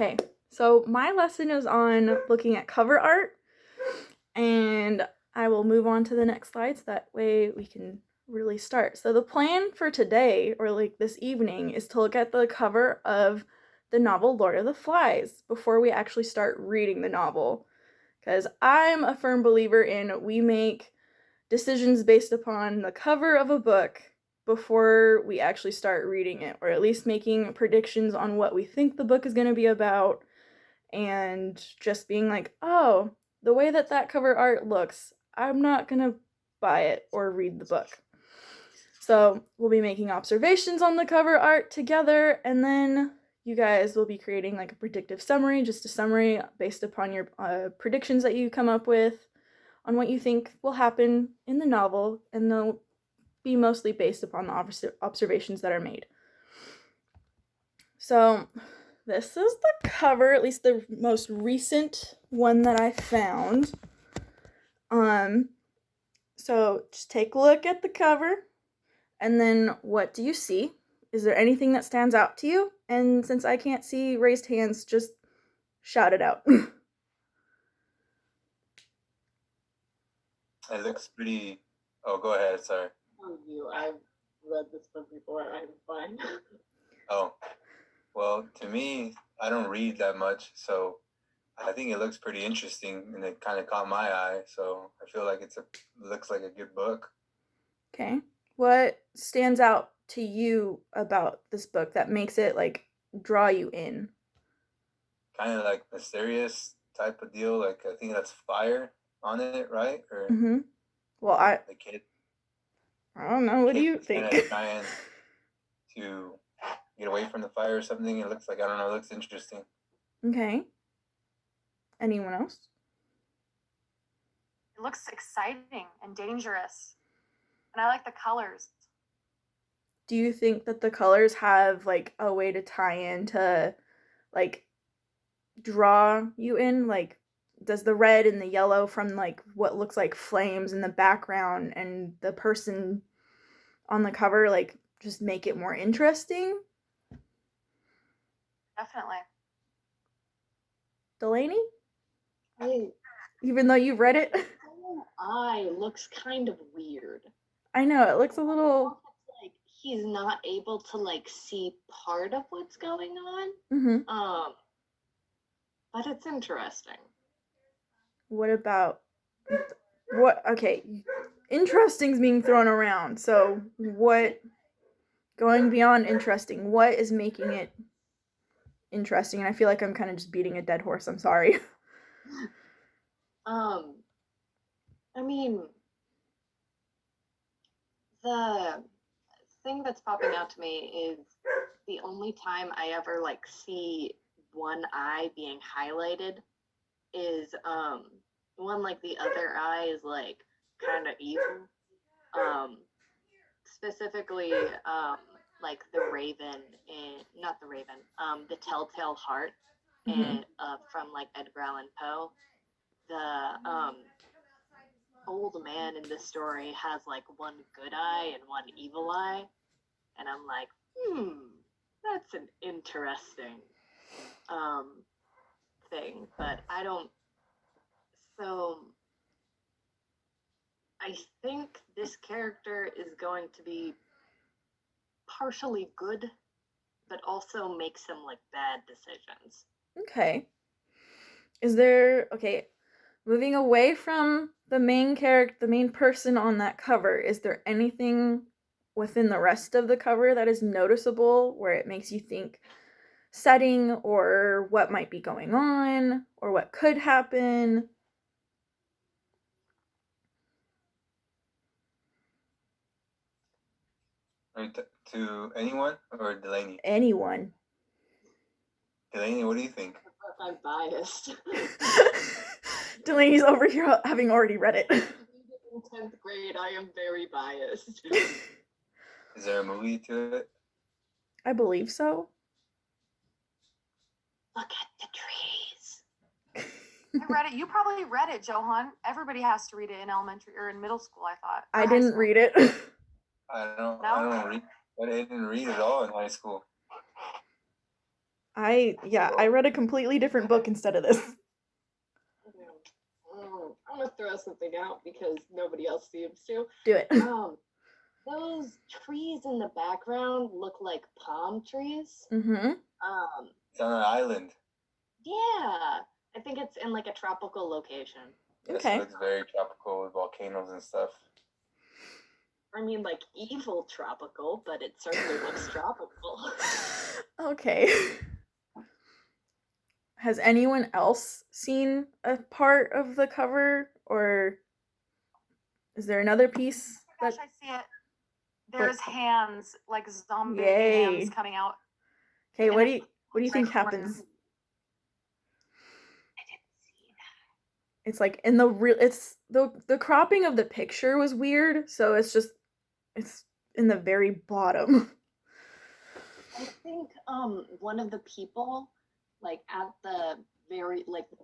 Okay, so my lesson is on looking at cover art, and I will move on to the next slide so that way we can really start. So the plan for today, or like this evening, is to look at the cover of the novel Lord of the Flies before we actually start reading the novel. Because I'm a firm believer in we make decisions based upon the cover of a book before we actually start reading it, or at least making predictions on what we think the book is going to be about, and just being like, oh, the way that cover art looks, I'm not going to buy it or read the book. So we'll be making observations on the cover art together, and then you guys will be creating like a predictive summary, just a summary based upon your predictions that you come up with on what you think will happen in the novel, and they'll be mostly based upon the observations that are made. So this is the cover, at least the most recent one that I found. So just take a look at the cover, and then what do you see? Is there anything that stands out to you? And since I can't see raised hands, just shout it out. It looks pretty... Oh, go ahead, sorry. I've read this book before, I'm fine. Oh, well, to me, I don't read that much, so I think it looks pretty interesting, and it kind of caught my eye, so I feel like it looks like a good book. Okay. What stands out to you about this book that makes it, like, draw you in? Kind of like mysterious type of deal, like I think that's fire on it, right? Or Well, the kid. I don't know. What do you think? Kind of trying to get away from the fire or something. It looks like, I don't know, it looks interesting. Okay. Anyone else? It looks exciting and dangerous. And I like the colors. Do you think that the colors have, like, a way to tie into, like, draw you in? Like, does the red and the yellow from, like, what looks like flames in the background and the person on the cover, like, just make it more interesting? Definitely. Delaney? Even though you've read it? Eye looks kind of weird. I know, it looks a little... like he's not able to, like, see part of what's going on. Mm-hmm. But it's interesting. What about... Okay, interesting's being thrown around, so what... Going beyond interesting, what is making it interesting? And I feel like I'm kind of just beating a dead horse, I'm sorry. I mean, the thing that's popping out to me is the only time I ever, like, see one eye being highlighted is one, like, the other eye is, like, kind of evil. Specifically, like the Raven, and not the Raven, the Telltale Heart, and from, like, Edgar Allan Poe. The old man in this story has, like, one good eye and one evil eye, and I'm like, that's an interesting thing, but I don't. So I think this character is going to be partially good, but also make some, like, bad decisions. Okay. Is there... Okay, moving away from the main character, the main person on that cover, is there anything within the rest of the cover that is noticeable where it makes you think setting or what might be going on or what could happen? To anyone or Delaney? Anyone. Delaney, what do you think? I'm biased. Delaney's over here having already read it. In 10th grade, I am very biased. Is there a movie to it? I believe so. Look at the trees. I read it. You probably read it, Johan. Everybody has to read it in elementary or in middle school, I thought. I didn't read it. I don't read. But I didn't read at all in high school. I read a completely different book instead of this. I'm gonna throw something out because nobody else seems to. Do it. Those trees in the background look like palm trees. Mm-hmm. It's on an island. Yeah, I think it's in like a tropical location. Yes, Okay. it looks very tropical with volcanoes and stuff. I mean, like evil tropical, but it certainly looks tropical. Okay. Has anyone else seen a part of the cover, or is there another piece? Oh my gosh, that- I see it. There's hands, like zombie Yay. hands coming out. Okay, And what it- do you think right corner. happens? I didn't see that. It's like in the real. It's the cropping of the picture was weird, so it's in the very bottom. I think one of the people, like at the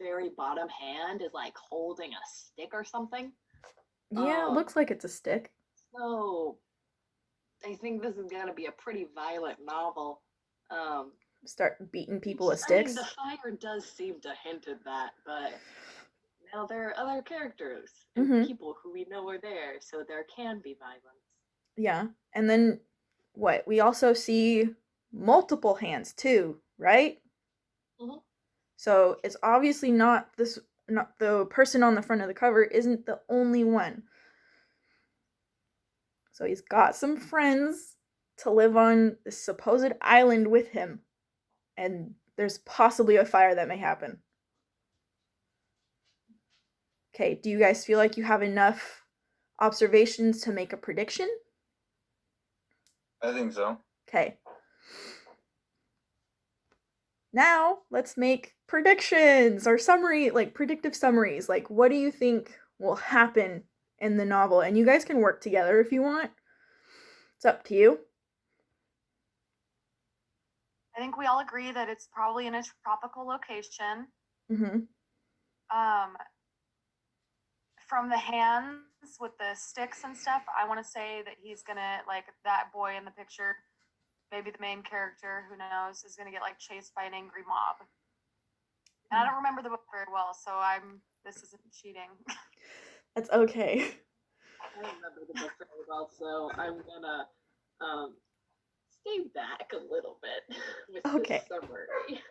very bottom hand, is like holding a stick or something. Yeah, it looks like it's a stick. So I think this is gonna be a pretty violent novel. Start beating people with I mean, sticks. the fire does seem to hint at that, but now there are other characters and Mhm. people who we know are there, so there can be violence. Yeah, and then what? We also see multiple hands too, right? Mhm. So it's obviously not the person on the front of the cover isn't the only one. So he's got some friends to live on this supposed island with him, and there's possibly a fire that may happen. Okay, do you guys feel like you have enough observations to make a prediction? I think so. Okay. Now, let's make predictions or predictive summaries. Like, what do you think will happen in the novel? And you guys can work together if you want. It's up to you. I think we all agree that it's probably in a tropical location. Mm-hmm. From the hands with the sticks and stuff, I want to say that he's gonna, like, that boy in the picture, maybe the main character, who knows, is gonna get like chased by an angry mob. And I don't remember the book very well, so this isn't cheating. That's okay. I remember the book very well, so I'm gonna stay back a little bit with Okay. this summary.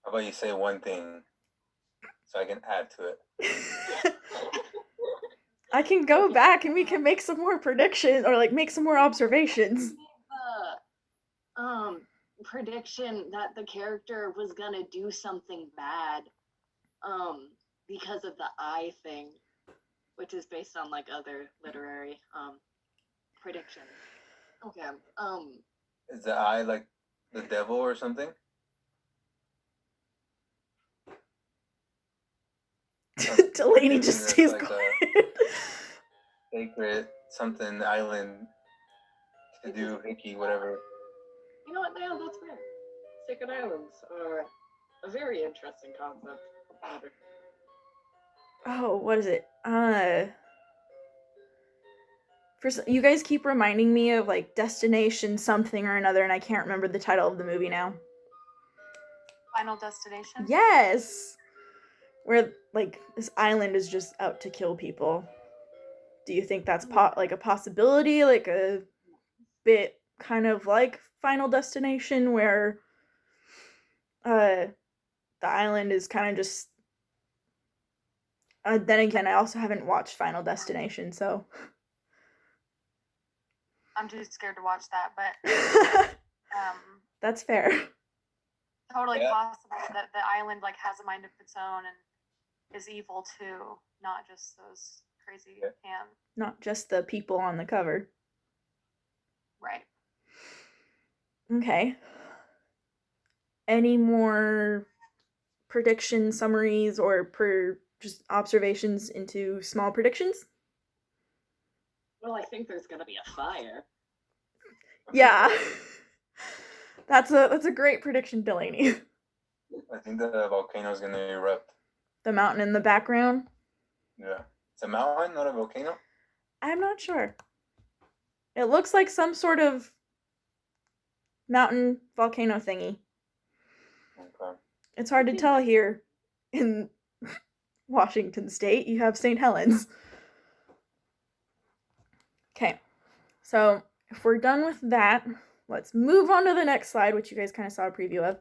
How about you say one thing so I can add to it? I can go back and we can make some more predictions or like make some more observations. Prediction that the character was gonna do something bad because of the eye thing, which is based on like other literary predictions. Okay. Is the eye like the devil or something? Delaney just That's stays like quiet. Sacred something island to do hickey whatever. You know what? Yeah, that's fair. Sacred Islands are a very interesting concept. Oh, what is it? You guys keep reminding me of like Destination something or another, and I can't remember the title of the movie now. Final Destination? Yes! Where like this island is just out to kill people. Do you think that's like a possibility? Like a bit kind of like Final Destination where the island is kind of just then again, I also haven't watched Final Destination, so I'm too scared to watch that, but that's fair. totally Yeah. possible that the island like has a mind of its own and is evil too, not just those crazy hands. Not just the people on the cover. Right. Okay. Any more prediction summaries or just observations into small predictions? Well, I think there's gonna be a fire. Yeah. That's a great prediction, Delaney. I think the volcano's gonna erupt. The mountain in the background? Yeah. It's a mountain, not a volcano? I'm not sure. It looks like some sort of mountain volcano thingy. It's hard to tell here in Washington State. You have St. Helens. Okay, so if we're done with that, let's move on to the next slide, which you guys kind of saw a preview of.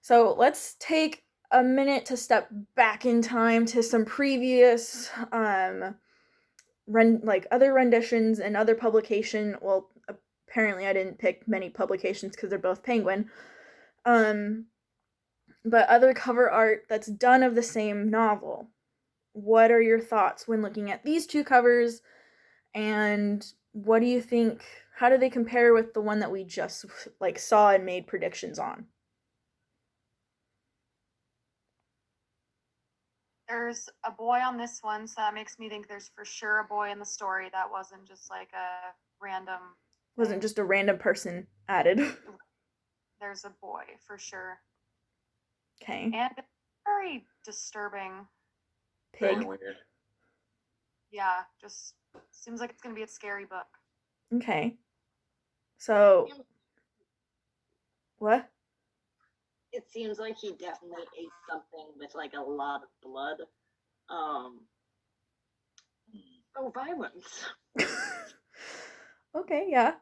So let's take a minute to step back in time to some previous other renditions and other publication. Well, apparently I didn't pick many publications because they're both Penguin. But other cover art that's done of the same novel. What are your thoughts when looking at these two covers, and what do you think, how do they compare with the one that we just saw and made predictions on? There's a boy on this one, so that makes me think there's for sure a boy in the story. That wasn't just like a random. Wasn't just a random person added. There's a boy for sure. Okay. And it's very disturbing. Pig. Very weird. Yeah, just seems like it's gonna be a scary book. Okay. So, what? It seems like he definitely ate something with like a lot of blood. Oh, violence. Okay, yeah.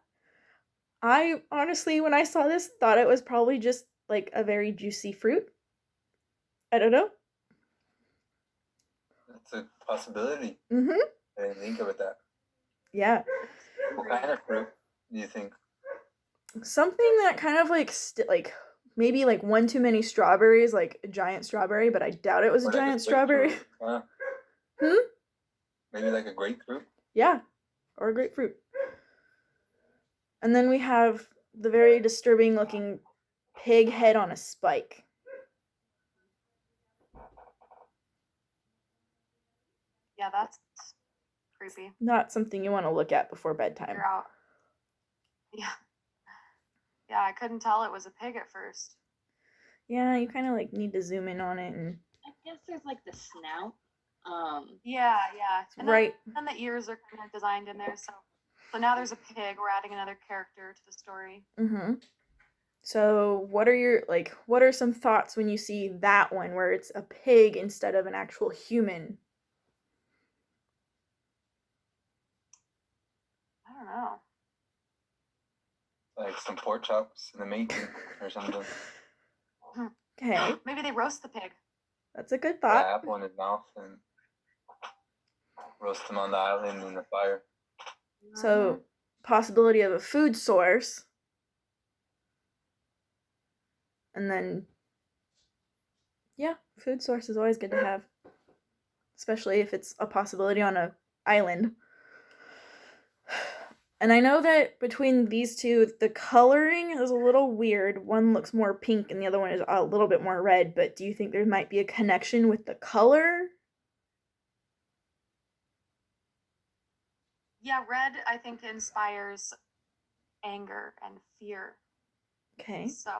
I honestly, when I saw this, thought it was probably just like a very juicy fruit. I don't know. That's a possibility. Mm-hmm. I didn't think of it that. Yeah. What kind of fruit do you think? Something that kind of maybe like one too many strawberries, like a giant strawberry, but I doubt it was a giant strawberry. Huh? Maybe like a grapefruit? Yeah, or a grapefruit. And then we have the very disturbing looking pig head on a spike. Yeah, that's creepy. Not something you want to look at before bedtime. Figure out. Yeah. Yeah, I couldn't tell it was a pig at first. Yeah, you kind of like need to zoom in on it and. I guess there's like the snout. Yeah. And right. Then the ears are kind of designed in there, so now there's a pig. We're adding another character to the story. Mm-hmm. So what are some thoughts when you see that one where it's a pig instead of an actual human? I don't know. Like some pork chops in the making or something. Okay. Maybe they roast the pig. That's a good Yeah, thought. apple in his mouth and roast him on the island in the fire. So, possibility of a food source. And then, yeah, food source is always good to have. Especially if it's a possibility on an island. And I know that between these two, the coloring is a little weird. One looks more pink and the other one is a little bit more red. But do you think there might be a connection with the color? Yeah, red, I think, inspires anger and fear. Okay. So.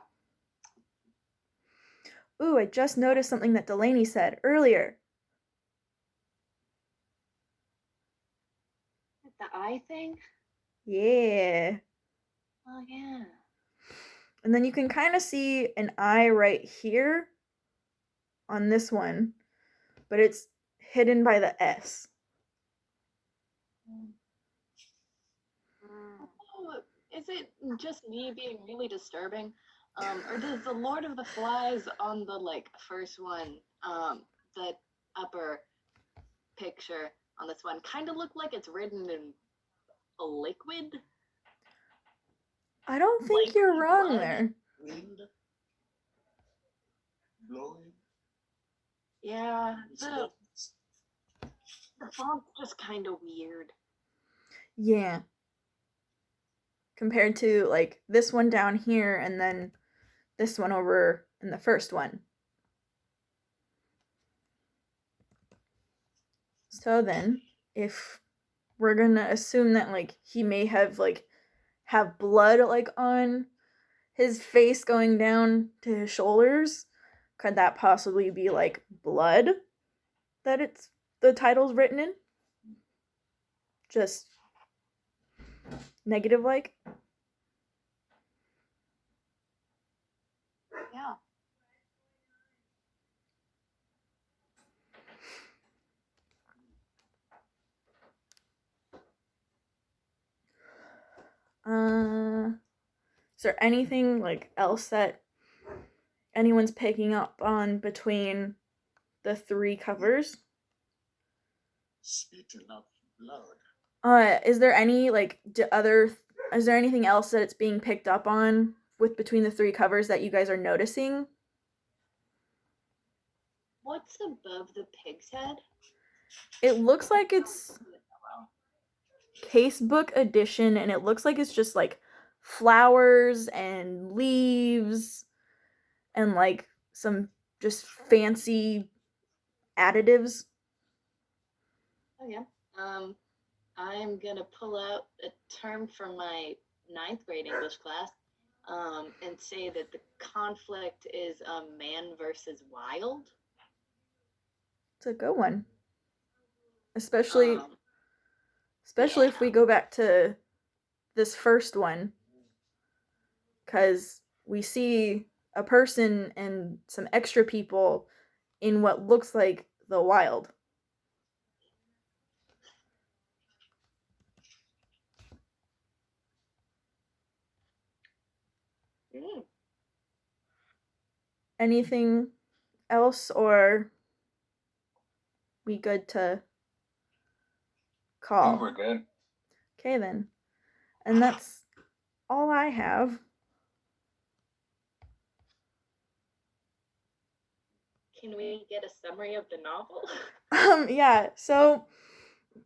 Ooh, I just noticed something that Delaney said earlier. The eye thing? Yeah. Oh, yeah. And then you can kind of see an eye right here on this one, but it's hidden by the S. Oh, is it just me being really disturbing? Or does the Lord of the Flies on the first one, the upper picture on this one, kind of look like it's written in a liquid? I don't think you're wrong blood? there. Yeah, the font's just kind of weird. Yeah. Compared to this one down here and then this one over in the first one. So then, if we're gonna assume that he may have have blood on his face going down to his shoulders, could that possibly be blood that it's the title's written in? Just negative Yeah. Is there anything like else that anyone's picking up on between the 3 covers? Speaking of blood. Is there any like is there anything else that it's being picked up on with between the 3 covers that you guys are noticing? What's above the pig's head? It looks like it's casebook edition, and it looks like it's just like flowers and leaves and like some just fancy additives. Oh yeah. I'm gonna pull out a term from my 9th grade English class, and say that the conflict is man versus wild. It's a good one, especially Yeah. if we go back to this first one, because we see a person and some extra people in what looks like the wild. Anything else, or we good to I call? think we're good. Okay then. And that's all I have. Can we get a summary of the novel? Yeah, so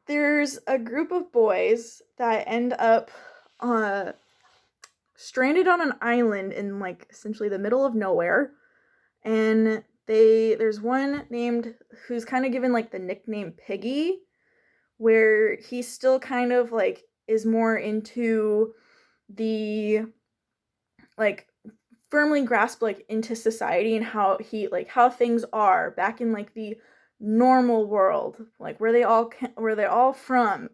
there's a group of boys that end up stranded on an island in like essentially the middle of nowhere, and there's one named who's kind of given like the nickname Piggy, where he still kind of like is more into the like firmly grasped like into society and how how things are back in like the normal world, like where they're all from,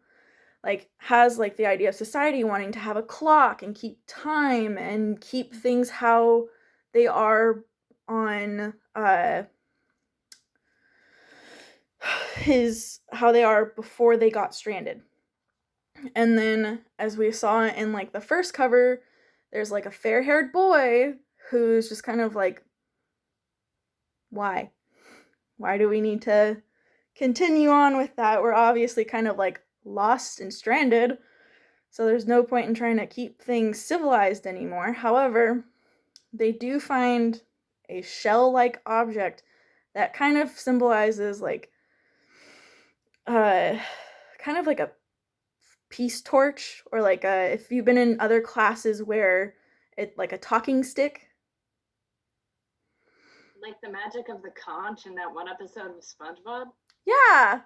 like has like the idea of society wanting to have a clock and keep time and keep things how they are on how they are before they got stranded. And then as we saw in like the first cover, there's like a fair-haired boy who's just kind of like, why do we need to continue on with that? We're obviously kind of like lost and stranded, so there's no point in trying to keep things civilized anymore. However, they do find a shell-like object that kind of symbolizes like kind of like a peace torch, or like if you've been in other classes where it like a talking stick. Like the magic of the conch in that one episode of SpongeBob? Yeah.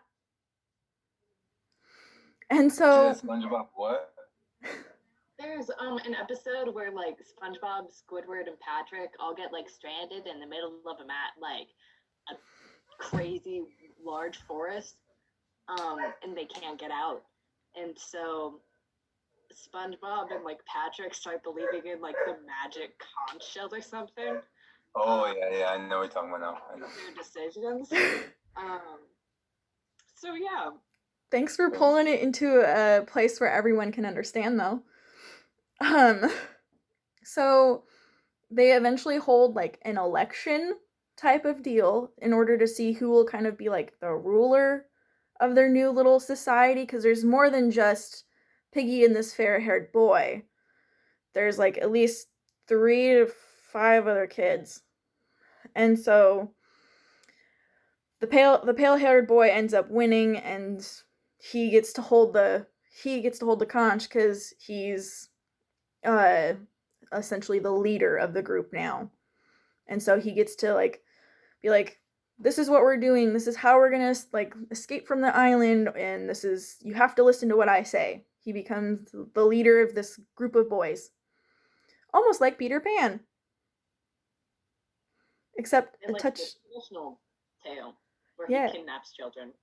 And so SpongeBob what? There's an episode where like SpongeBob, Squidward, and Patrick all get like stranded in the middle of like a crazy large forest, and they can't get out. And so SpongeBob and like Patrick start believing in like the magic conch shell or something. Oh yeah, I know what you're talking about now. I know. Their decisions. So yeah. Thanks for pulling it into a place where everyone can understand, though. So they eventually hold like an election type of deal in order to see who will kind of be like the ruler of their new little society, because there's more than just Piggy and this fair-haired boy. There's like at least 3 to 5 other kids. And so the pale-haired boy ends up winning, and he gets to hold the conch because he's essentially the leader of the group now. And so he gets to like be like, this is what we're doing, this is how we're gonna like escape from the island, and this is, you have to listen to what I say. He becomes the leader of this group of boys, almost like Peter Pan, except and a like touch the traditional tale where Yeah. he kidnaps children.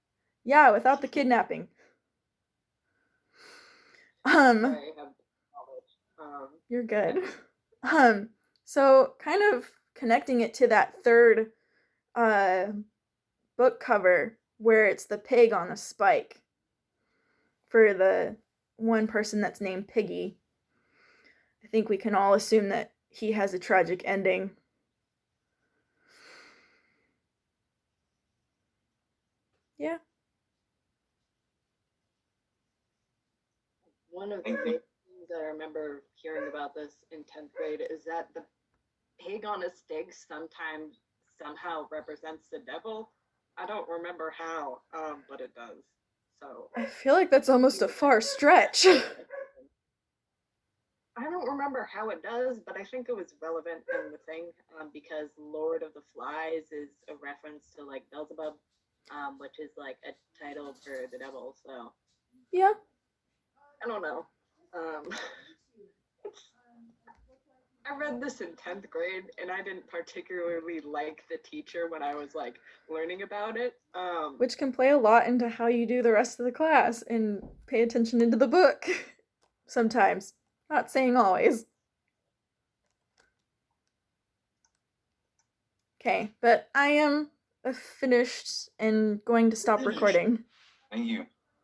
Yeah, without the kidnapping. Sorry, I have knowledge. You're good. So kind of connecting it to that third book cover where it's the pig on a spike for the one person that's named Piggy. I I think we can all assume that he has a tragic ending. Yeah. One of the big things I remember hearing about this in 10th grade is that the pig on a stick sometimes somehow represents the devil. I don't remember how, but it does. So I feel like that's almost a far stretch. I don't remember how it does, but I think it was relevant in the thing because Lord of the Flies is a reference to like Beelzebub, which is like a title for the devil. So Yeah. I don't know. I read this in 10th grade and I didn't particularly like the teacher when I was like learning about it. Which can play a lot into how you do the rest of the class and pay attention into the book. Sometimes. Not saying always. Okay, but I am finished and going to stop recording. Thank you.